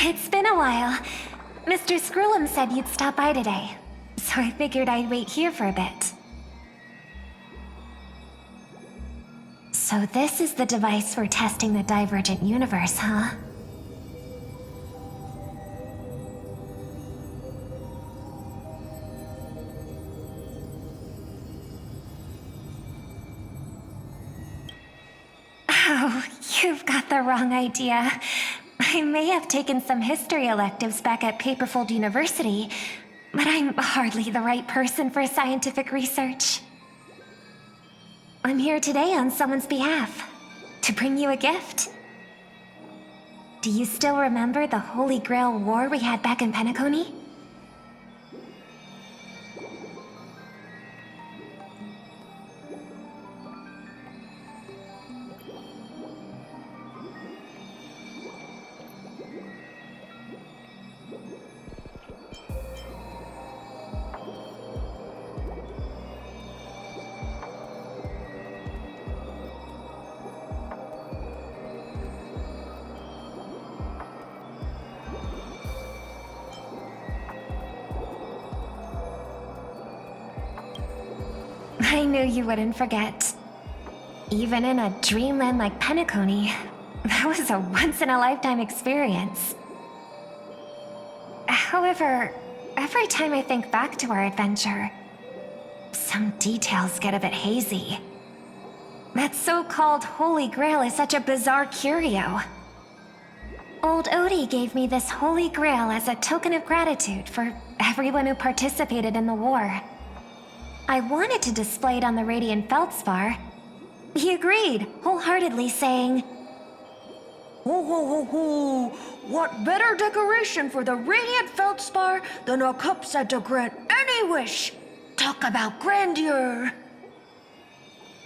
It's been a while. Mr. Scrollum said you'd stop by today, so I figured I'd wait here for a bit. So this is the device for testing the divergent universe, huh? Oh, you've got the wrong idea. I may have taken some history electives back at Paperfold University, but I'm hardly the right person for scientific research. I'm here today on someone's behalf, to bring you a gift. Do you still remember the Holy Grail War we had back in Penacony? I knew you wouldn't forget. Even in a dreamland like Penacony, that was a once-in-a-lifetime experience. However, every time I think back to our adventure, some details get a bit hazy. That so-called Holy Grail is such a bizarre curio. Old Odie gave me this Holy Grail as a token of gratitude for everyone who participated in the war. I wanted to display it on the Radiant Feldspar. He agreed, wholeheartedly saying, Ho ho ho ho! What better decoration for the Radiant Feldspar than a cup set to grant any wish? Talk about grandeur!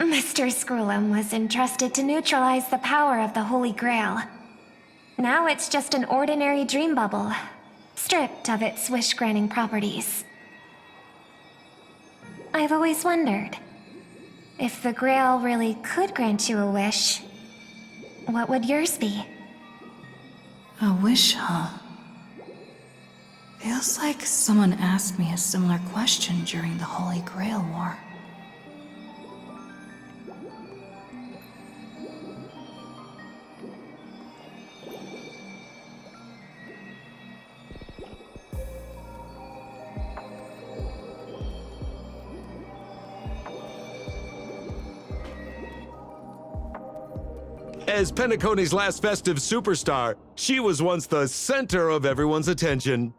Mr. Scrollum was entrusted to neutralize the power of the Holy Grail. Now it's just an ordinary dream bubble, stripped of its wish-granting properties. I've always wondered, if the Grail really could grant you a wish, what would yours be? A wish, huh? Feels like someone asked me a similar question during the Holy Grail War. As Penacony's last festive superstar, she was once the center of everyone's attention.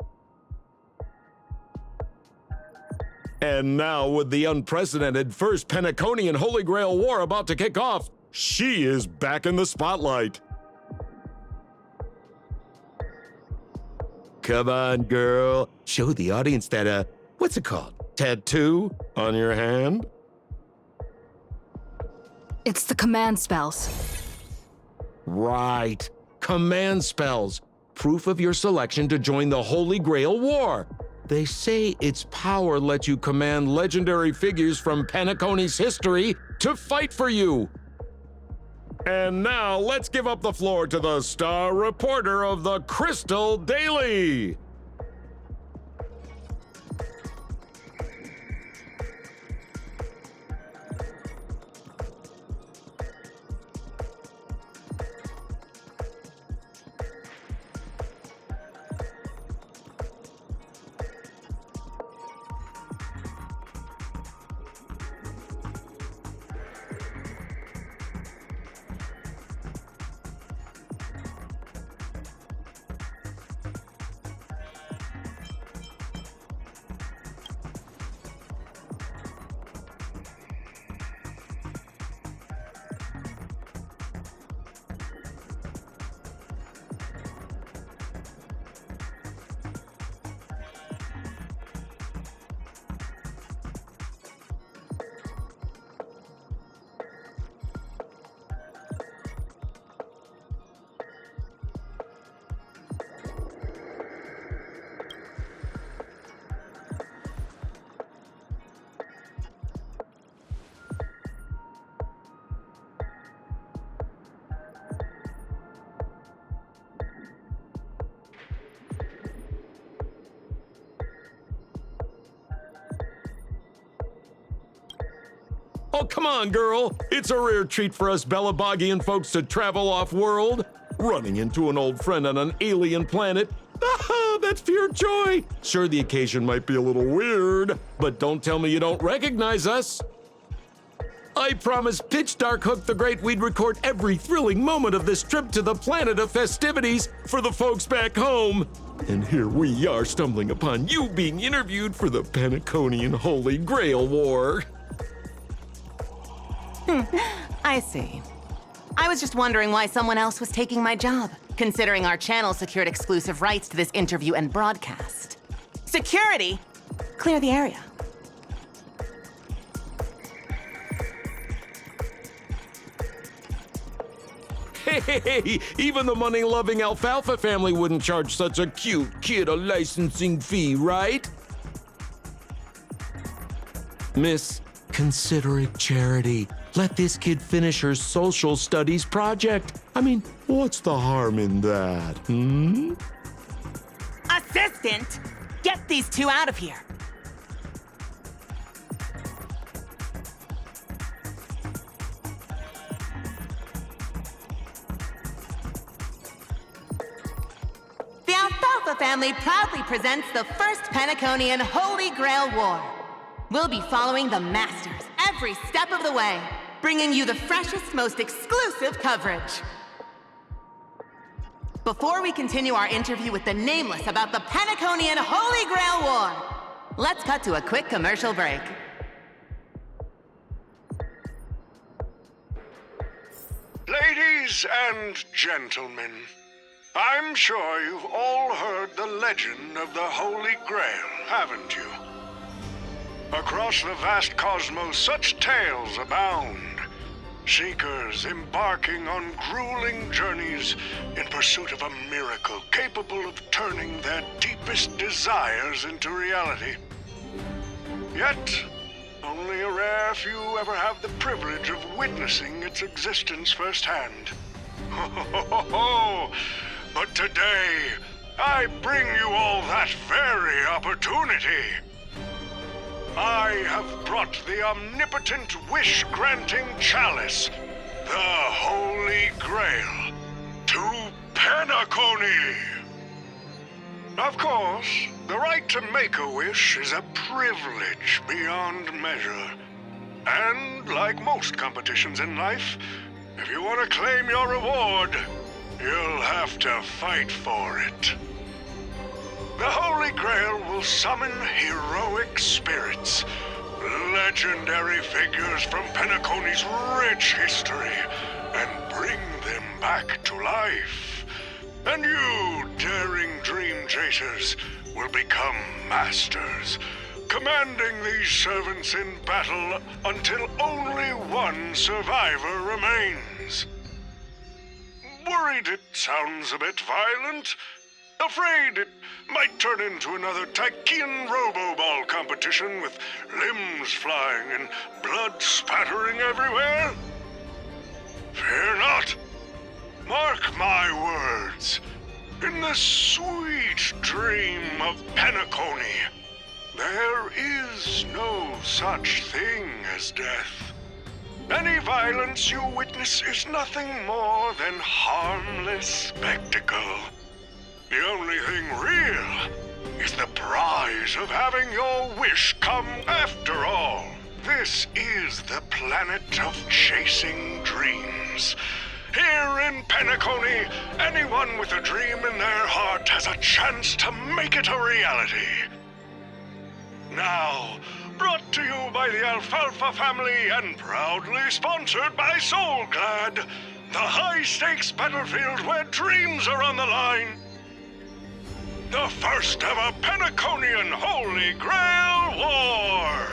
And now, with the unprecedented First Penaconian Holy Grail War about to kick off, she is back in the spotlight. Come on, girl. Show the audience that, what's it called? Tattoo on your hand? It's the command spells. Right. Command spells. Proof of your selection to join the Holy Grail War. They say its power lets you command legendary figures from Penacony's history to fight for you. And now let's give up the floor to the star reporter of the Crystal Daily. Oh, come on, girl. It's a rare treat for us Bellabogian folks to travel off-world. Running into an old friend on an alien planet. Ah, that's pure joy. Sure, the occasion might be a little weird, but don't tell me you don't recognize us. I promised Pitch Dark Hook the Great we'd record every thrilling moment of this trip to the planet of festivities for the folks back home. And here we are stumbling upon you being interviewed for the Penaconian Holy Grail War. I see. I was just wondering why someone else was taking my job, considering our channel secured exclusive rights to this interview and broadcast. Security! Clear the area. Hey, even the money-loving Alfalfa family wouldn't charge such a cute kid a licensing fee, right? Miss, consider it charity. Let this kid finish her social studies project. I mean, what's the harm in that, Assistant! Get these two out of here! The Alfalfa family proudly presents the first Penaconian Holy Grail War. We'll be following the Masters every step of the way, bringing you the freshest, most exclusive coverage. Before we continue our interview with the Nameless about the Penaconian Holy Grail War, let's cut to a quick commercial break. Ladies and gentlemen, I'm sure you've all heard the legend of the Holy Grail, haven't you? Across the vast cosmos, such tales abound. Seekers embarking on grueling journeys in pursuit of a miracle capable of turning their deepest desires into reality. Yet, only a rare few ever have the privilege of witnessing its existence firsthand. But today, I bring you all that very opportunity. I have brought the omnipotent wish-granting chalice, the Holy Grail, to Penacony. Of course, the right to make a wish is a privilege beyond measure. And like most competitions in life, if you want to claim your reward, you'll have to fight for it. The Holy Grail will summon heroic spirits, legendary figures from Penacony's rich history, and bring them back to life. And you, daring dream chasers, will become masters, commanding these servants in battle until only one survivor remains. Worried it sounds a bit violent? Afraid it might turn into another Tychean robo-ball competition with limbs flying and blood spattering everywhere? Fear not. Mark my words. In the sweet dream of Penacony, there is no such thing as death. Any violence you witness is nothing more than harmless spectacle. The only thing real is the prize of having your wish come after all. This is the planet of chasing dreams. Here in Penacony, anyone with a dream in their heart has a chance to make it a reality. Now, brought to you by the Alfalfa family and proudly sponsored by Soulglad, the high-stakes battlefield where dreams are on the line. The first ever Penaconian Holy Grail War!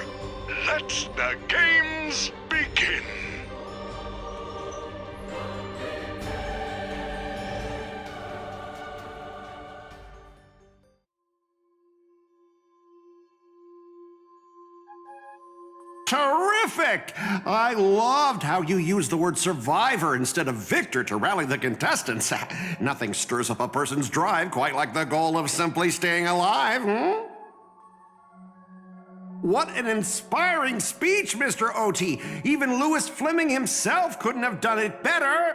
Let the games begin! Terrific! I loved how you used the word survivor instead of victor to rally the contestants. Nothing stirs up a person's drive quite like the goal of simply staying alive, What an inspiring speech, Mr. OT. Even Louis Fleming himself couldn't have done it better.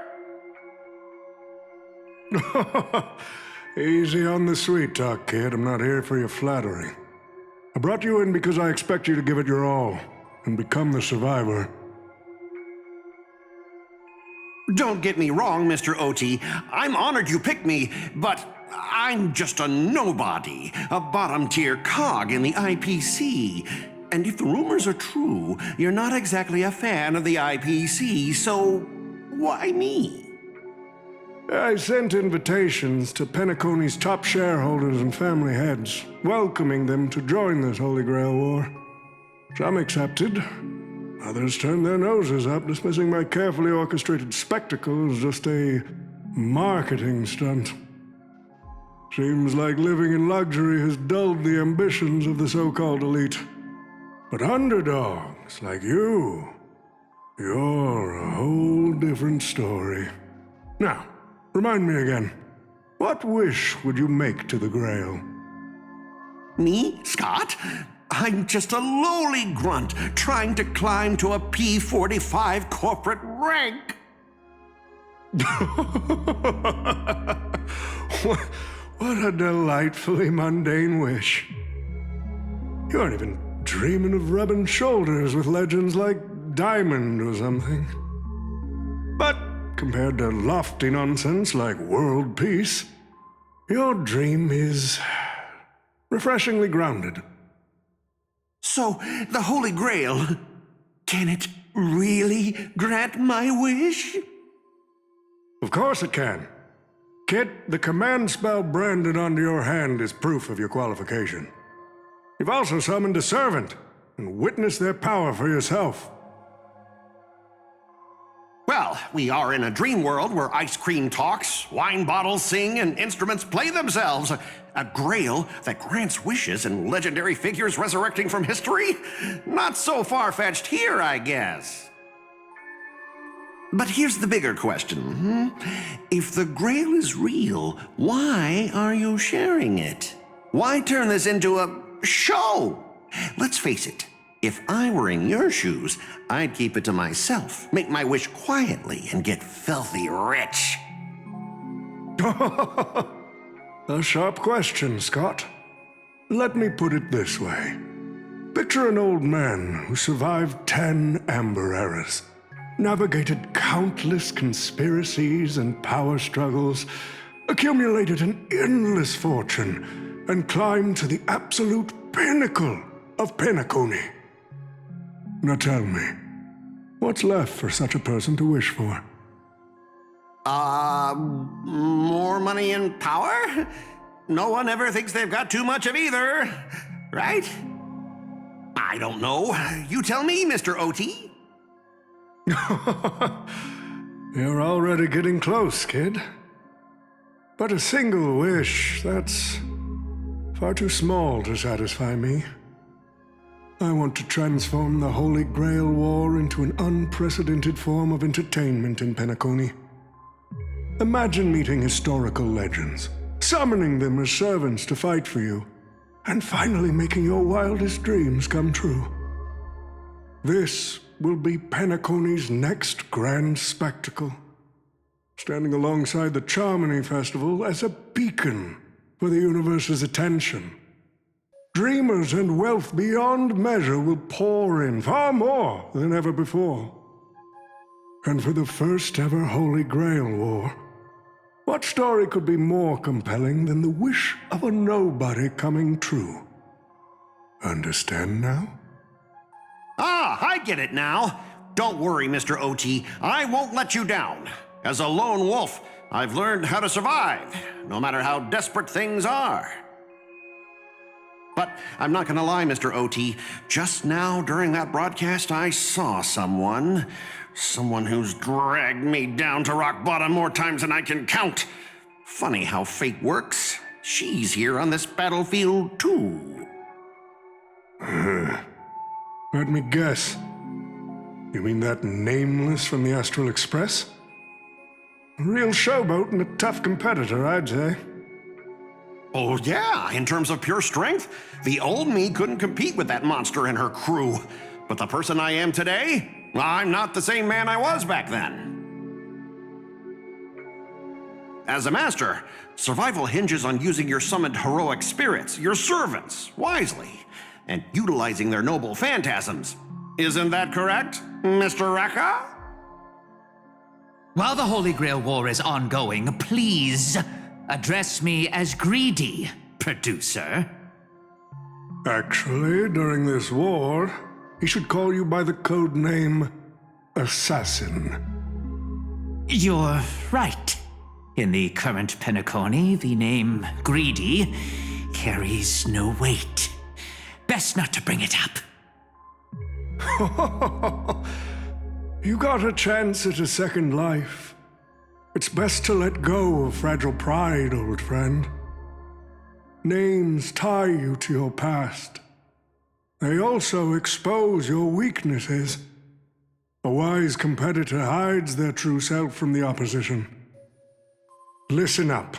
Easy on the sweet talk, kid. I'm not here for your flattery. I brought you in because I expect you to give it your all and become the survivor. Don't get me wrong, Mr. OT. I'm honored you picked me, but I'm just a nobody, a bottom-tier cog in the IPC. And if the rumors are true, you're not exactly a fan of the IPC, so why me? I sent invitations to Penacony's top shareholders and family heads, welcoming them to join this Holy Grail War. Some accepted. Others turned their noses up, dismissing my carefully orchestrated spectacle as just a marketing stunt. Seems like living in luxury has dulled the ambitions of the so-called elite. But underdogs like you're a whole different story. Now, remind me again, what wish would you make to the Grail? Me, Scott? I'm just a lowly grunt trying to climb to a P45 corporate rank. What a delightfully mundane wish. You aren't even dreaming of rubbing shoulders with legends like Diamond or something. But compared to lofty nonsense like world peace, your dream is refreshingly grounded. So, the Holy Grail, can it really grant my wish? Of course it can. Kid, the command spell branded onto your hand is proof of your qualification. You've also summoned a servant and witnessed their power for yourself. Well, we are in a dream world where ice cream talks, wine bottles sing, and instruments play themselves. A grail that grants wishes and legendary figures resurrecting from history? Not so far-fetched here, I guess. But here's the bigger question. If the grail is real, why are you sharing it? Why turn this into a show? Let's face it. If I were in your shoes, I'd keep it to myself, make my wish quietly, and get filthy rich. A sharp question, Scott. Let me put it this way. Picture an old man who survived 10 Amber Eras, navigated countless conspiracies and power struggles, accumulated an endless fortune, and climbed to the absolute pinnacle of Penacony. Now tell me, what's left for such a person to wish for? More money and power? No one ever thinks they've got too much of either, right? I don't know. You tell me, Mr. OT. You're already getting close, kid. But a single wish, that's far too small to satisfy me. I want to transform the Holy Grail War into an unprecedented form of entertainment in Penacony. Imagine meeting historical legends, summoning them as servants to fight for you, and finally making your wildest dreams come true. This will be Penacony's next grand spectacle, standing alongside the Charmony Festival as a beacon for the universe's attention. Dreamers and wealth beyond measure will pour in, far more than ever before. And for the first ever Holy Grail War, what story could be more compelling than the wish of a nobody coming true? Understand now? Ah, I get it now. Don't worry, Mr. OT. I won't let you down. As a lone wolf, I've learned how to survive, no matter how desperate things are. But I'm not gonna lie, Mr. OT. Just now, during that broadcast, I saw someone who's dragged me down to rock bottom more times than I can count. Funny how fate works. She's here on this battlefield, too. Let me guess. You mean that Nameless from the Astral Express? A real showboat and a tough competitor, I'd say. Oh, yeah, in terms of pure strength, the old me couldn't compete with that monster and her crew. But the person I am today, I'm not the same man I was back then. As a master, survival hinges on using your summoned heroic spirits, your servants, wisely, and utilizing their noble phantasms. Isn't that correct, Mr. Rekka? While the Holy Grail War is ongoing, please address me as Greedy, producer. Actually, during this war, he should call you by the code name Assassin. You're right. In the current Penacony, the name Greedy carries no weight. Best not to bring it up. You got a chance at a second life. It's best to let go of fragile pride, old friend. Names tie you to your past. They also expose your weaknesses. A wise competitor hides their true self from the opposition. Listen up.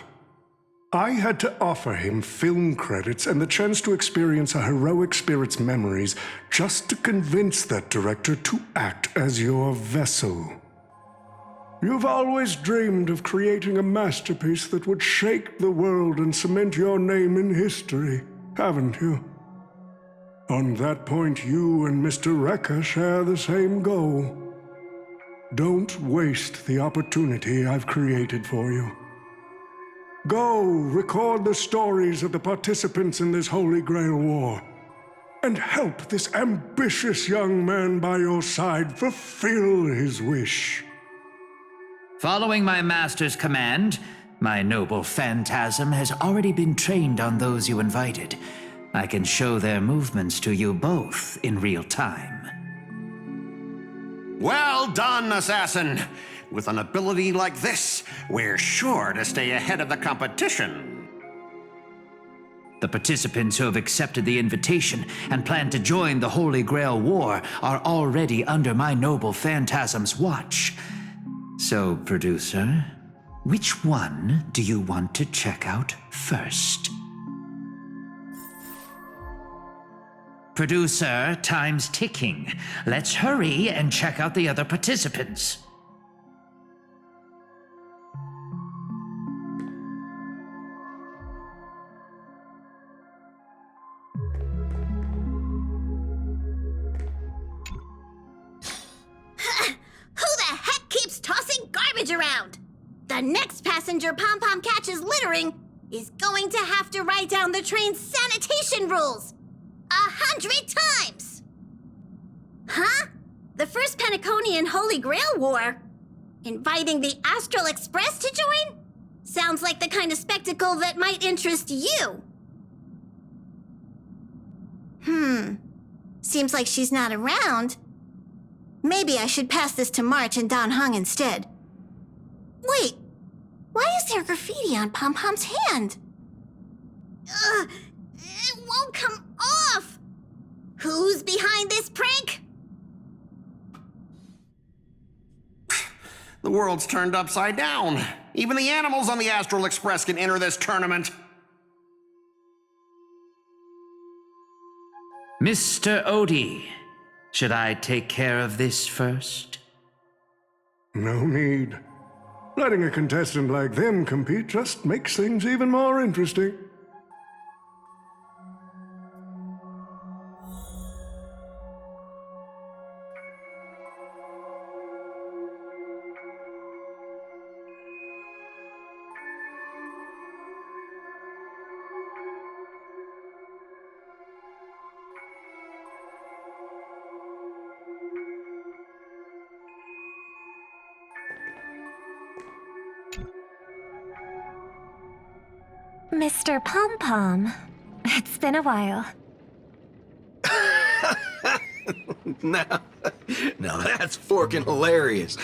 I had to offer him film credits and the chance to experience a heroic spirit's memories just to convince that director to act as your vessel. You've always dreamed of creating a masterpiece that would shake the world and cement your name in history, haven't you? On that point, you and Mr. Rekka share the same goal. Don't waste the opportunity I've created for you. Go record the stories of the participants in this Holy Grail War, and help this ambitious young man by your side fulfill his wish. Following my master's command, my noble phantasm has already been trained on those you invited. I can show their movements to you both in real time. Well done, Assassin! With an ability like this, we're sure to stay ahead of the competition. The participants who have accepted the invitation and plan to join the Holy Grail War are already under my noble phantasm's watch. So, producer, which one do you want to check out first? Producer, time's ticking. Let's hurry and check out the other participants. Around. The next passenger Pom-Pom catches littering is going to have to write down the train's sanitation rules 100 times! Huh? The first Penaconian Holy Grail War? Inviting the Astral Express to join? Sounds like the kind of spectacle that might interest you. Seems like she's not around. Maybe I should pass this to March and Don Hung instead. Wait, why is there graffiti on Pom-Pom's hand? It won't come off! Who's behind this prank? The world's turned upside down. Even the animals on the Astral Express can enter this tournament. Mr. Odie, should I take care of this first? No need. Letting a contestant like them compete just makes things even more interesting. Mr. Pom-Pom, it's been a while. Now that's forking hilarious.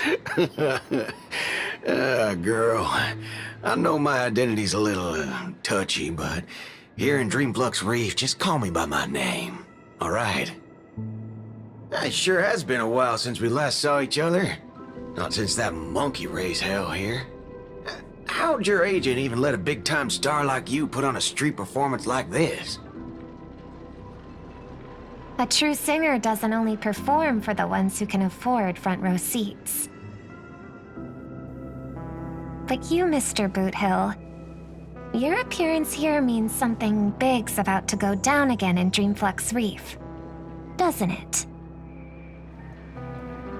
Girl, I know my identity's a little touchy, but here in Dreamflux Reef, just call me by my name, all right? It sure has been a while since we last saw each other. Not since that monkey raised hell here. how'd your agent even let a big-time star like you put on a street performance like this? A true singer doesn't only perform for the ones who can afford front row seats. But you, Mr. Boothill, your appearance here means something big's about to go down again in Dreamflux Reef, doesn't it?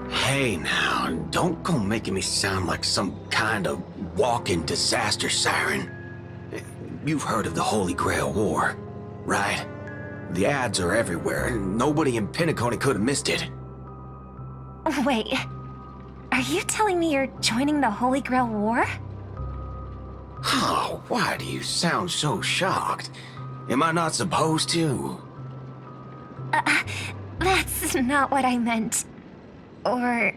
Hey now, don't go making me sound like some kind of walking disaster siren. You've heard of the Holy Grail War, right? The ads are everywhere, and nobody in Penacony could have missed it. Wait, are you telling me you're joining the Holy Grail War? Oh, why do you sound so shocked? Am I not supposed to? That's not what I meant. Or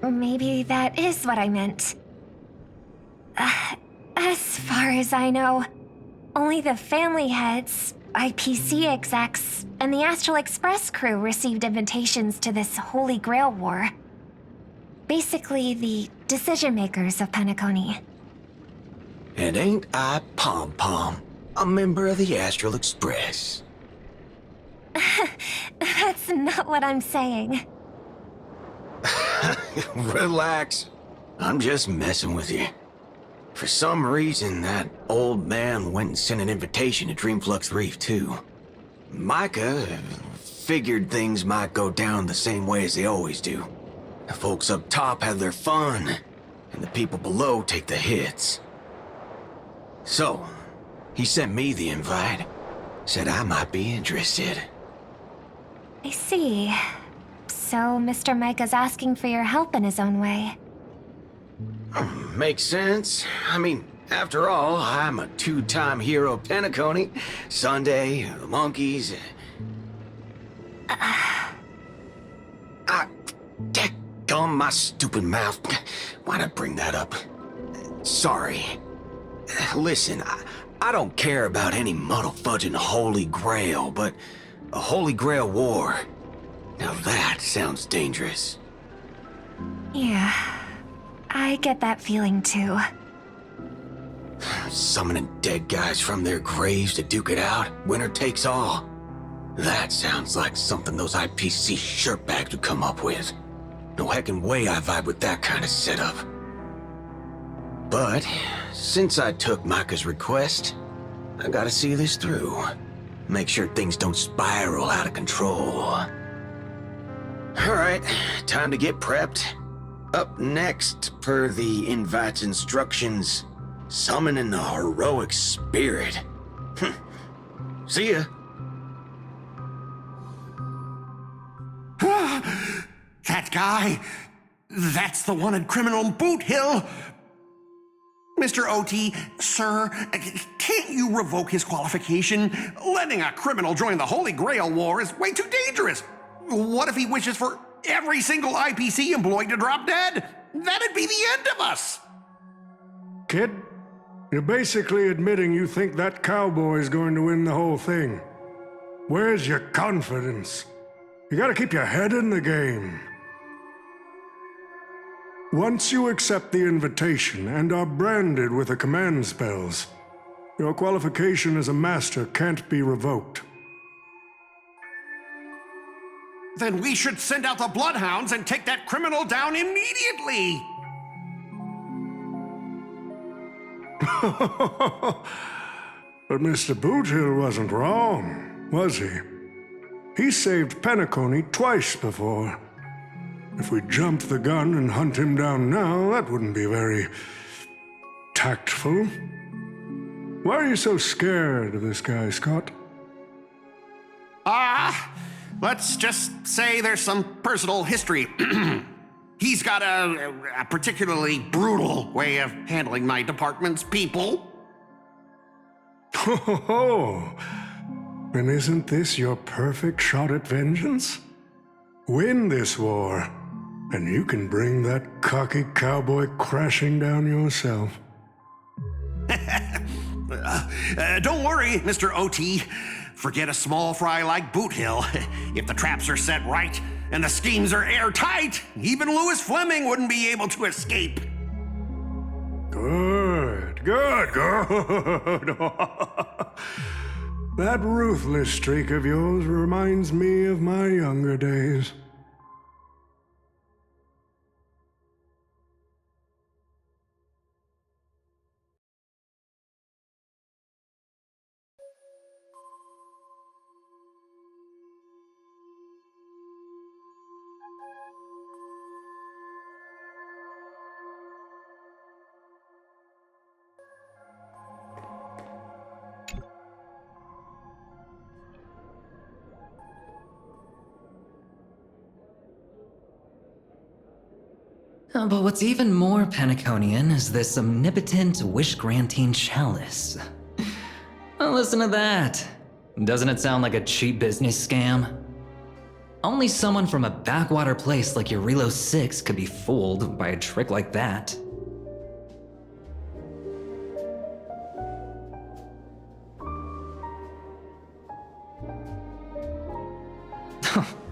maybe that is what I meant. As far as I know, only the family heads, IPC execs, and the Astral Express crew received invitations to this Holy Grail War. Basically, the decision makers of Penacony. And ain't I Pom Pom, a member of the Astral Express? That's not what I'm saying. Relax. I'm just messing with you. For some reason, that old man went and sent an invitation to Dreamflux Reef, too. Micah figured things might go down the same way as they always do. The folks up top have their fun, and the people below take the hits. So, he sent me the invite. Said I might be interested. I see. So Mr. Micah's asking for your help in his own way. Makes sense. I mean, after all, I'm a two-time hero of Penacony. Sunday, the monkeys. Daggone my stupid mouth. Why'd I bring that up? Sorry. Listen, I don't care about any muddle-fudging Holy Grail, but a Holy Grail War. Now that sounds dangerous. Yeah, I get that feeling too. Summoning dead guys from their graves to duke it out, winner takes all. That sounds like something those IPC shirtbags would come up with. No heckin' way I vibe with that kind of setup. But, since I took Micah's request, I gotta see this through. Make sure things don't spiral out of control. Alright, time to get prepped. Up next, per the invite's instructions, summoning the heroic spirit. See ya. That guy, that's the wanted criminal Boothill. Mr. OT, sir, can't you revoke his qualification? Letting a criminal join the Holy Grail War is way too dangerous. What if he wishes for every single IPC employee to drop dead? That'd be the end of us. Kid, you're basically admitting you think that cowboy's going to win the whole thing. Where's your confidence? You gotta keep your head in the game. Once you accept the invitation and are branded with the command spells, your qualification as a master can't be revoked. Then we should send out the bloodhounds and take that criminal down immediately. But Mr. Boothill wasn't wrong, was he? He saved Penacony twice before. If we jumped the gun and hunt him down now, that wouldn't be very tactful. Why are you so scared of this guy, Scott? Let's just say there's some personal history. He's got a particularly brutal way of handling my department's people. Oh, then isn't this your perfect shot at vengeance? Win this war, and you can bring that cocky cowboy crashing down yourself. Don't worry, Mr. OT. Forget a small fry like Boothill. If the traps are set right and the schemes are airtight, even Louis Fleming wouldn't be able to escape. Good, Good. That ruthless streak of yours reminds me of my younger days. But what's even more Penaconian is this omnipotent wish-granting chalice. Well, listen to that. Doesn't it sound like a cheap business scam? Only someone from a backwater place like Eurilo 6 could be fooled by a trick like that.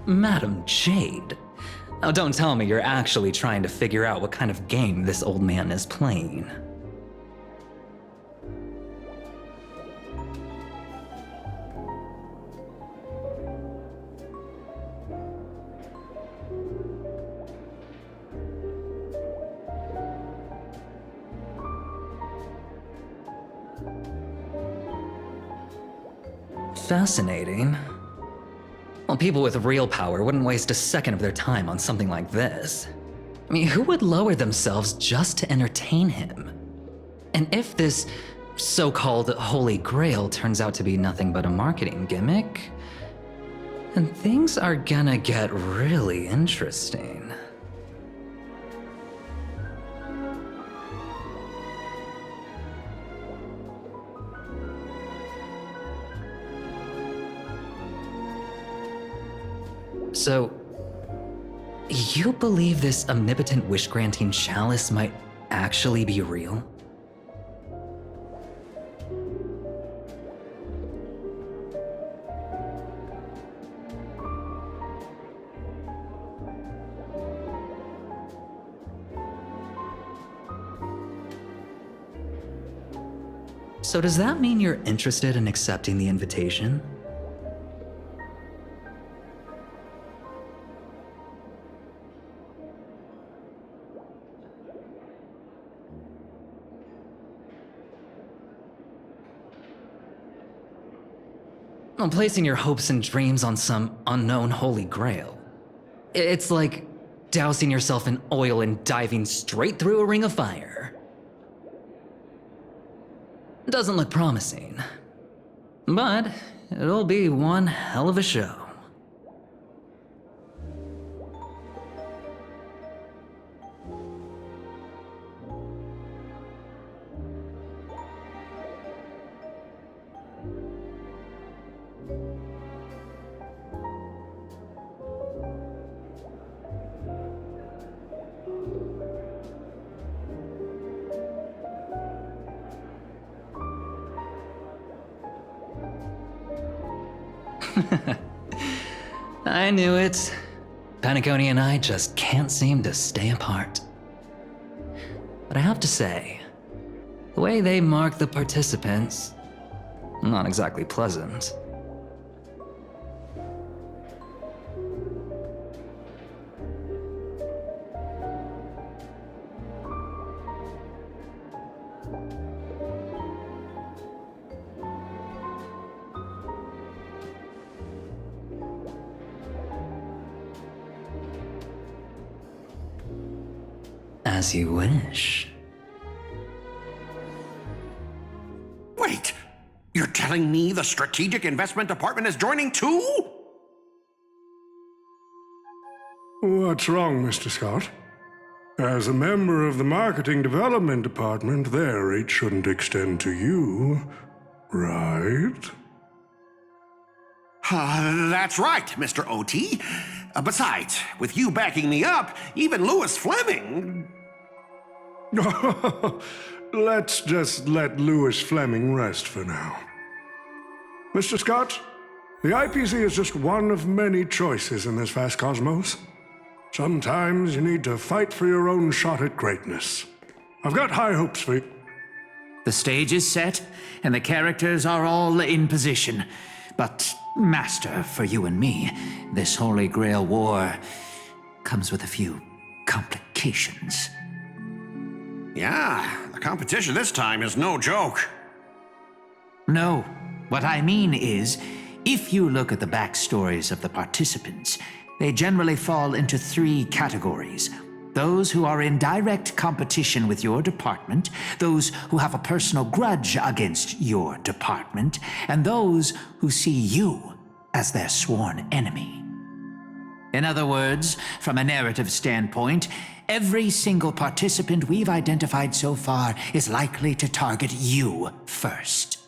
Madam Jade. Now don't tell me you're actually trying to figure out what kind of game this old man is playing. Fascinating. Well, people with real power wouldn't waste a second of their time on something like this. I mean, who would lower themselves just to entertain him? And if this so-called Holy Grail turns out to be nothing but a marketing gimmick, then things are gonna get really interesting. So, you believe this omnipotent wish-granting chalice might actually be real? So does that mean you're interested in accepting the invitation? Well, placing your hopes and dreams on some unknown holy grail. It's like dousing yourself in oil and diving straight through a ring of fire. Doesn't look promising, but it'll be one hell of a show. I knew it. Penacony and I just can't seem to stay apart. But I have to say, the way they mark the participants, not exactly pleasant. As you wish. Wait, you're telling me the Strategic Investment Department is joining too? What's wrong, Mr. Scott? As a member of the Marketing Development Department, their reach shouldn't extend to you, right? That's right, Mr. OT. Besides, with you backing me up, even Louis Fleming... Let's just let Louis Fleming rest for now. Mr. Scott, the IPC is just one of many choices in this vast cosmos. Sometimes you need to fight for your own shot at greatness. I've got high hopes for you. The stage is set, and the characters are all in position. But, Master, for you and me, this Holy Grail War comes with a few complications. Yeah, the competition this time is no joke. No, what I mean is, if you look at the backstories of the participants, they generally fall into 3 categories. Those who are in direct competition with your department, those who have a personal grudge against your department, and those who see you as their sworn enemy. In other words, from a narrative standpoint, every single participant we've identified so far is likely to target you first.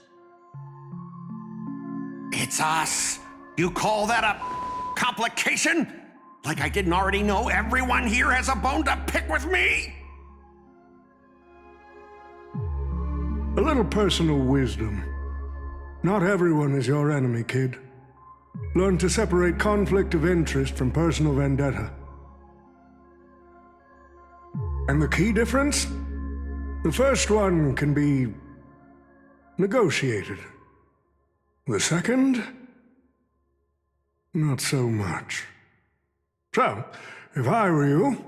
It's us. You call that a complication? Like I didn't already know everyone here has a bone to pick with me? A little personal wisdom. Not everyone is your enemy, kid. Learn to separate conflict of interest from personal vendetta. And the key difference? The first one can be negotiated. The second? Not so much. So, if I were you...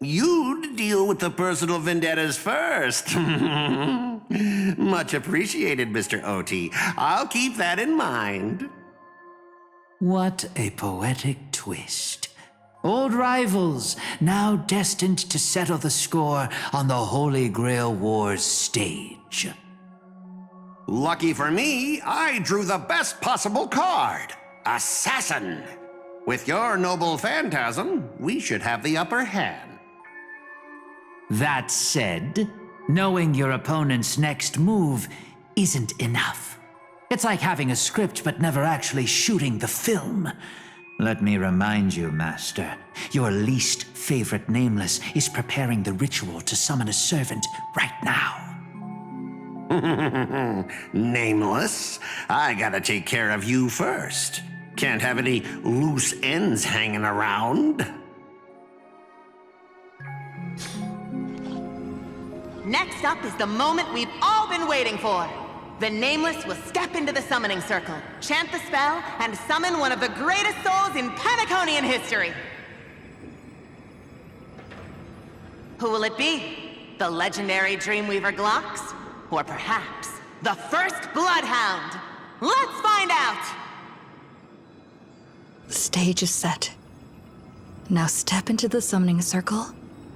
You'd deal with the personal vendettas first. Much appreciated, Mr. OT. I'll keep that in mind. What a poetic twist. Old rivals, now destined to settle the score on the Holy Grail War's stage. Lucky for me, I drew the best possible card. Assassin. With your noble phantasm, we should have the upper hand. That said, knowing your opponent's next move isn't enough. It's like having a script but never actually shooting the film. Let me remind you, Master, your least favorite Nameless is preparing the ritual to summon a servant right now. Nameless, I gotta take care of you first. Can't have any loose ends hanging around. Next up is the moment we've all been waiting for. The Nameless will step into the summoning circle, chant the spell, and summon one of the greatest souls in Penaconian history. Who will it be? The legendary Dreamweaver Glocks? Or perhaps the first Bloodhound? Let's find out! The stage is set. Now step into the summoning circle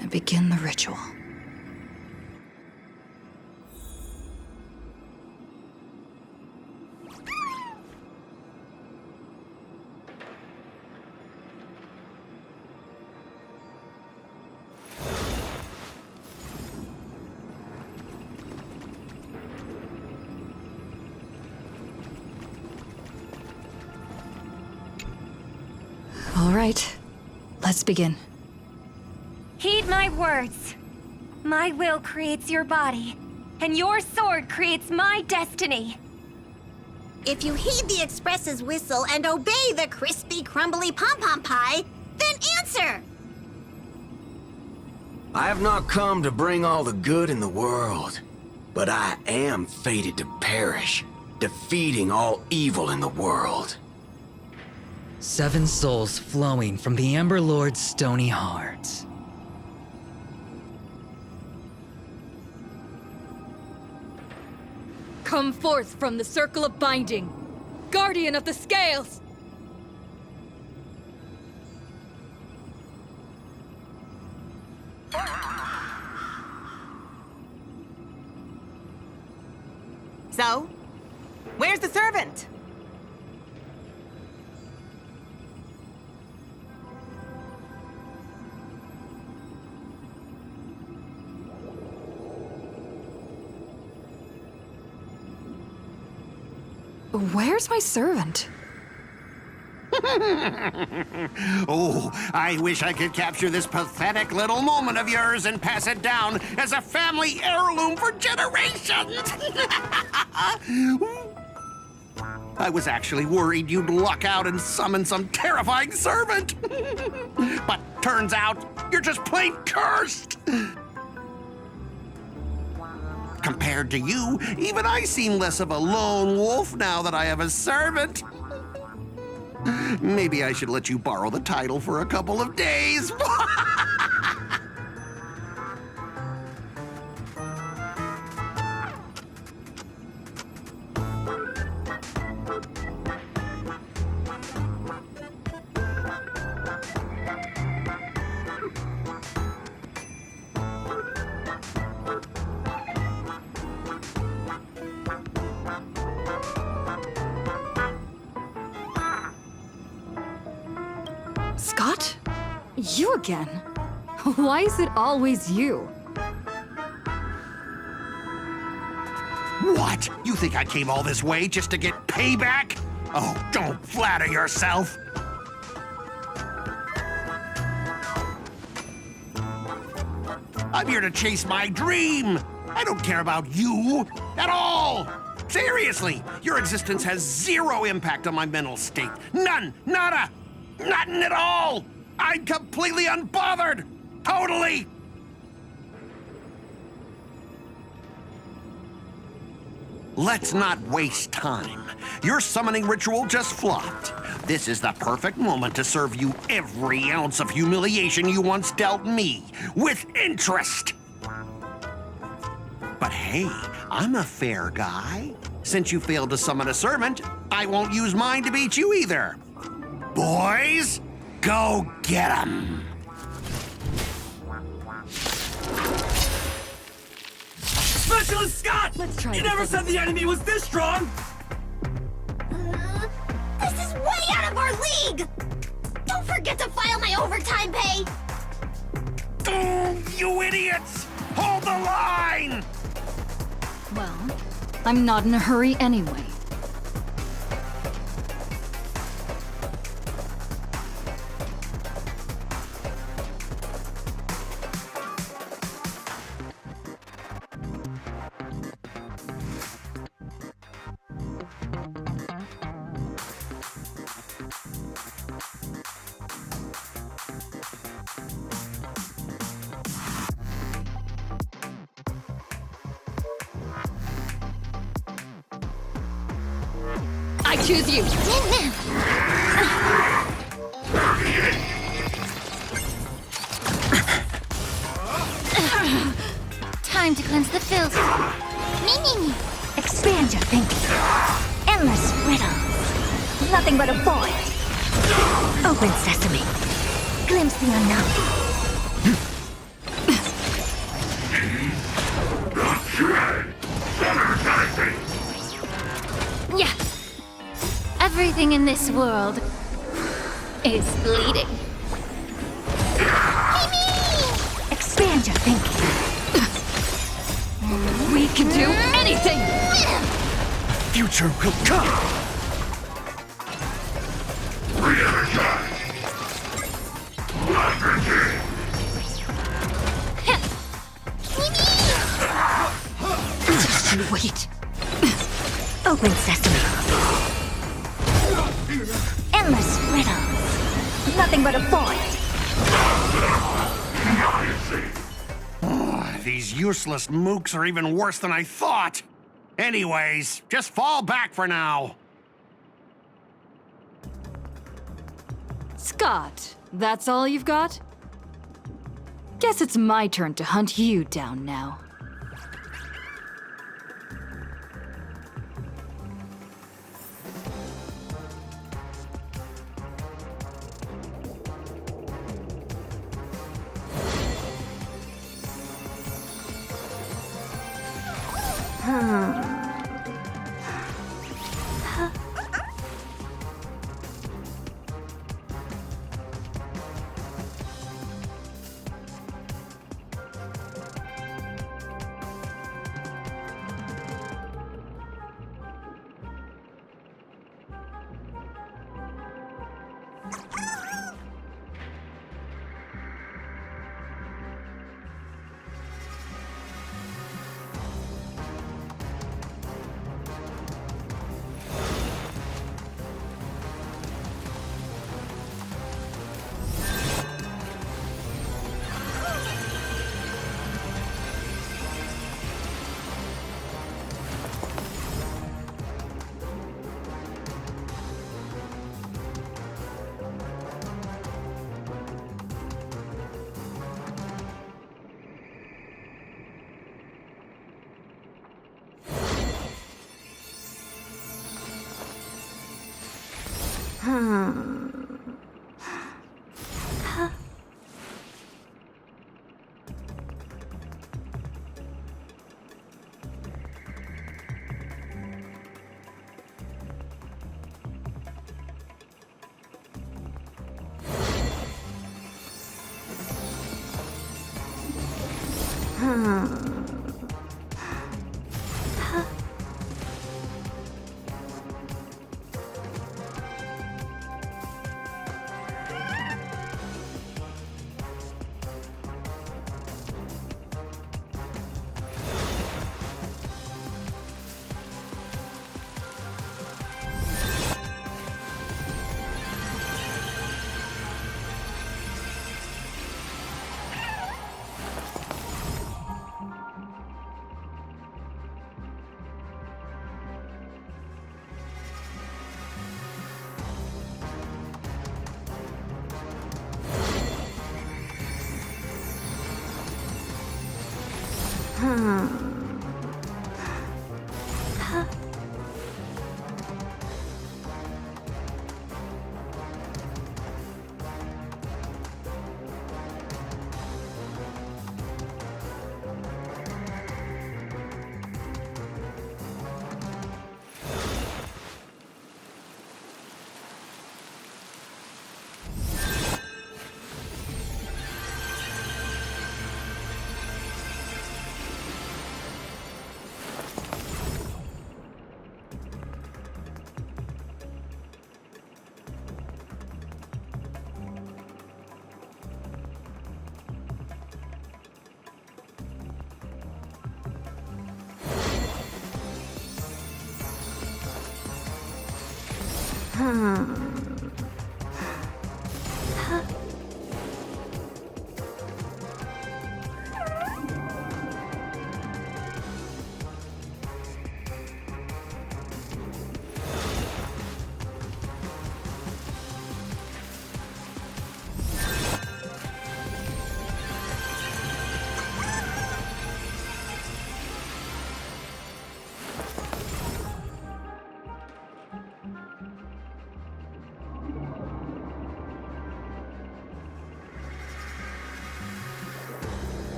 and begin the ritual. All right, let's begin. Heed my words. My will creates your body, and your sword creates my destiny. If you heed the Express's whistle and obey the crispy, crumbly pom-pom pie, then answer! I have not come to bring all the good in the world, but I am fated to perish, defeating all evil in the world. 7 souls flowing from the Ember Lord's stony heart. Come forth from the circle of binding, guardian of the scales! So, where's the servant? Where's my servant? Oh, I wish I could capture this pathetic little moment of yours and pass it down as a family heirloom for generations. I was actually worried you'd luck out and summon some terrifying servant. But turns out you're just plain cursed. Compared to you, even I seem less of a lone wolf now that I have a servant. Maybe I should let you borrow the title for a couple of days. Scott? You again? Why is it always you? What? You think I came all this way just to get payback? Oh, don't flatter yourself. I'm here to chase my dream. I don't care about you at all. Seriously, your existence has zero impact on my mental state. None, nada, nothing at all. I'm completely unbothered. Totally. Let's not waste time. Your summoning ritual just flopped. This is the perfect moment to serve you every ounce of humiliation you once dealt me, with interest. But hey, I'm a fair guy. Since you failed to summon a servant, I won't use mine to beat you either. Boys, go get 'em. Specialist Scott! Let's try You this never said the enemy was this strong! This is way out of our league! Don't forget to file my overtime pay! You idiots! Hold the line! Well, I'm not in a hurry anyway. I choose you! Time to cleanse the filth. Me. Expand your thinking. Endless riddles. Nothing but a void. Open sesame. Glimpse the unknown. Yeah. Everything in this world is bleeding. Expand your thinking. We can do anything! Future will come. Just you wait. Open sesame. Endless riddles. Nothing but a void. These useless mooks are even worse than I thought. Anyways, just fall back for now. Scott, that's all you've got? Guess it's my turn to hunt you down now.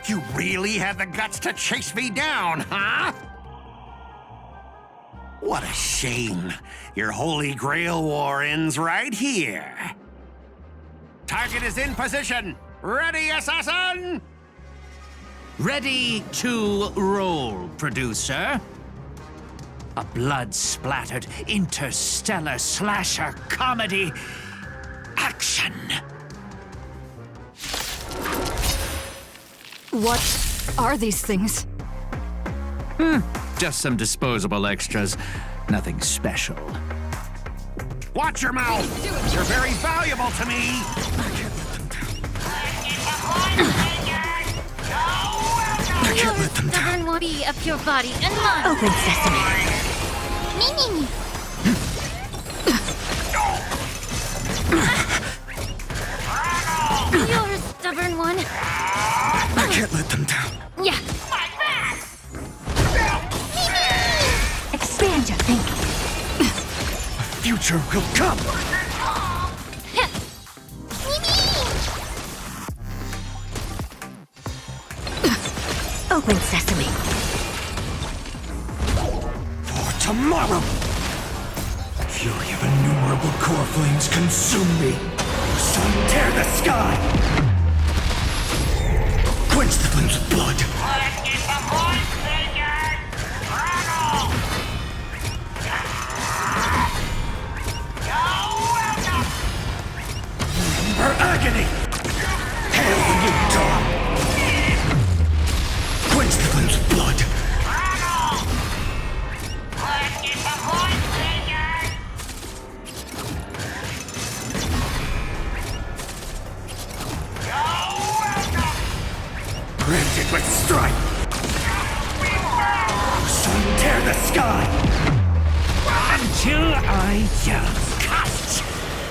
You really had the guts to chase me down, huh? What a shame. Your Holy Grail war ends right here. Target is in position. Ready, assassin? Ready to roll, producer. A blood-splattered interstellar slasher comedy. Action! What are these things? Just some disposable extras. Nothing special. Watch your mouth! You're very valuable to me! I can't let them down. Stubborn will be a pure body and mind. Open sesame. Me. You're a stubborn one. I can't let them down. Yeah. Expand your thinking. Future will come. Open sesame. For tomorrow. Fury of innumerable core flames consume me. Sun, tear the sky. Quench the flames of blood. Her agony! Hail the new dawn! Quench the flames of blood! Granted with strife! Sun, tear the sky! Until I yell cut!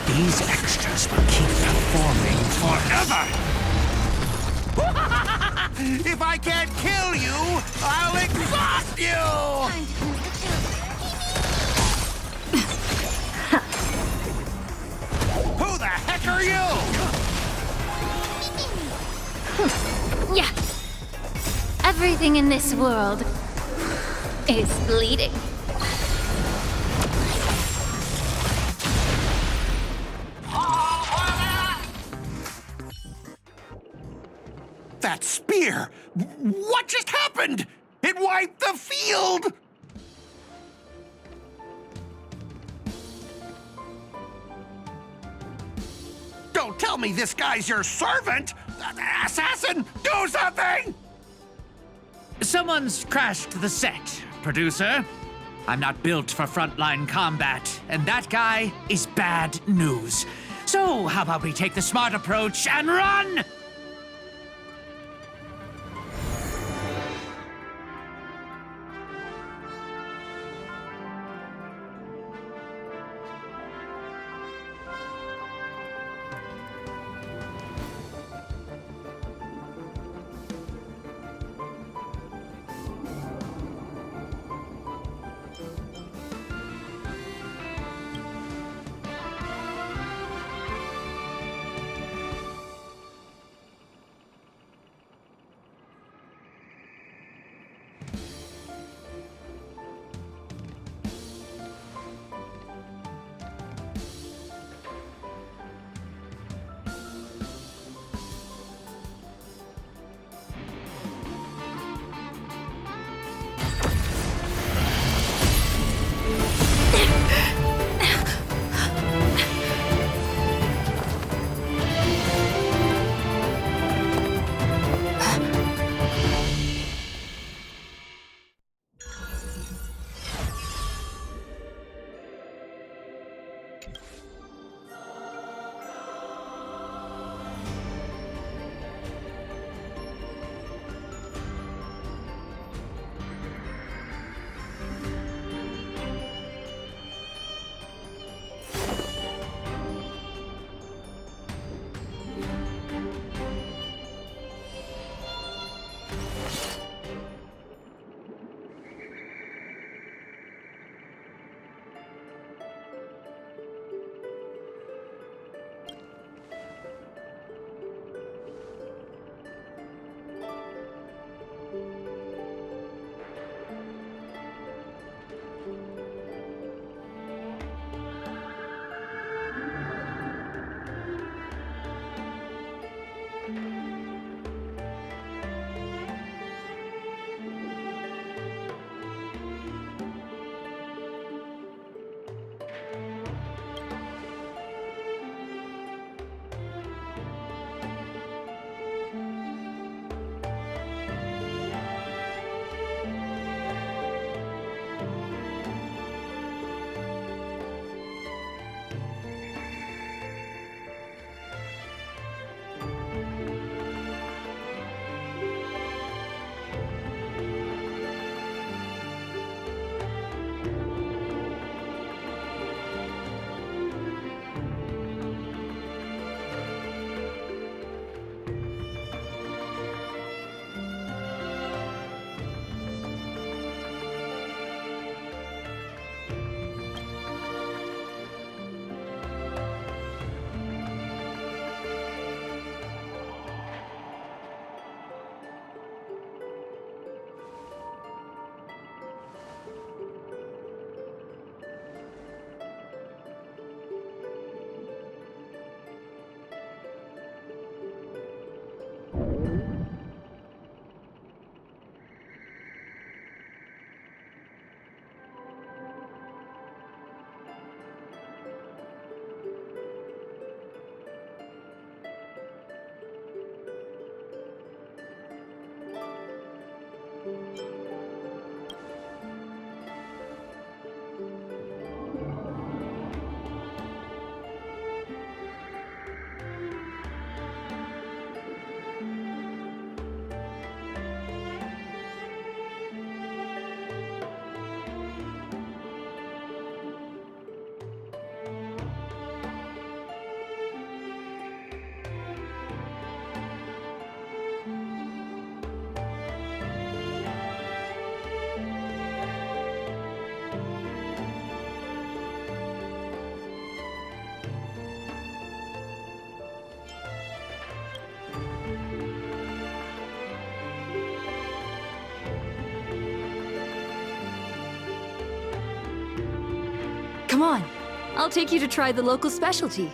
These extras will keep performing forever! If I can't kill you, I'll exhaust you! Who the heck are you? Yeah. Everything in this world is bleeding. That spear! What just happened? It wiped the field! Don't tell me this guy's your servant! Assassin, do something! Someone's crashed the set, producer. I'm not built for frontline combat, and that guy is bad news. So, how about we take the smart approach and run? Come on, I'll take you to try the local specialty.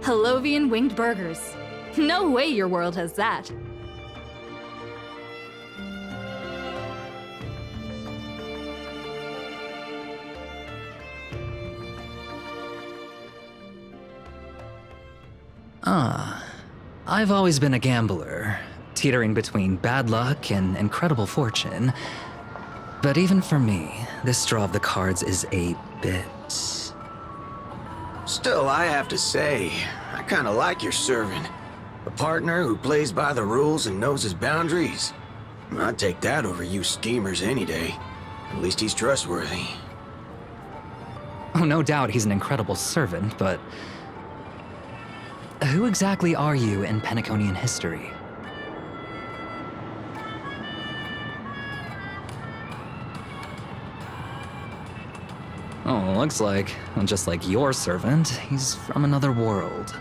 Halovian winged burgers. No way your world has that. I've always been a gambler, teetering between bad luck and incredible fortune. But even for me, this draw of the cards is a bit... Still, I have to say, I kinda like your servant. A partner who plays by the rules and knows his boundaries. I'd take that over you schemers any day. At least he's trustworthy. Oh, no doubt he's an incredible servant, but... who exactly are you in Penaconian history? Oh, looks like, just like your servant, he's from another world.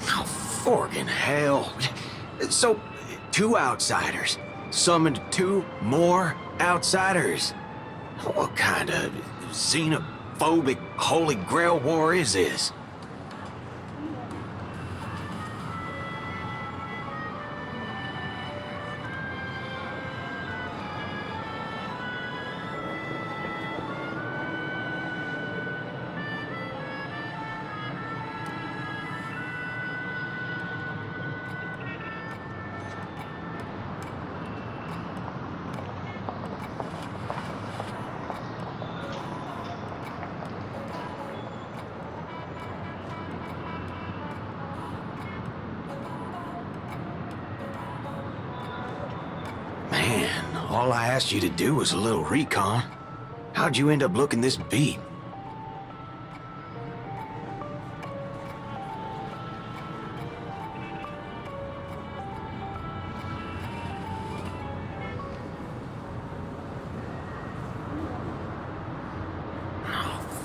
Oh, forkin' hell. So, 2 outsiders summoned 2 more outsiders? What kind of xenophobic Holy Grail war is this? Man, all I asked you to do was a little recon. How'd you end up looking this beat?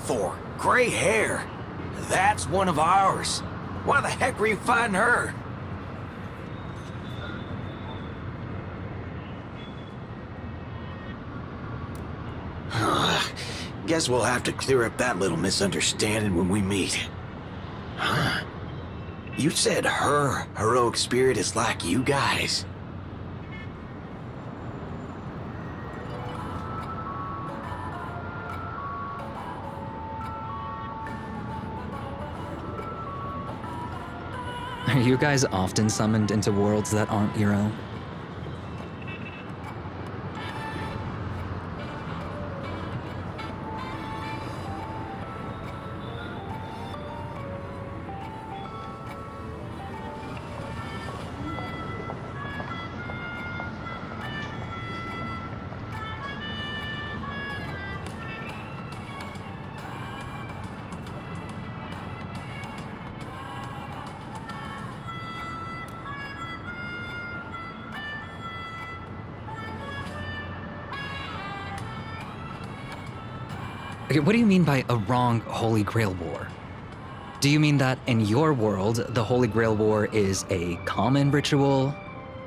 For gray hair. That's one of ours. Why the heck were you fighting her? Guess we'll have to clear up that little misunderstanding when we meet. Huh? You said her heroic spirit is like you guys. Are you guys often summoned into worlds that aren't your own? Okay, what do you mean by a wrong Holy Grail War? Do you mean that in your world, the Holy Grail War is a common ritual,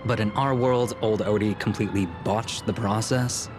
but in our world, old Odie completely botched the process?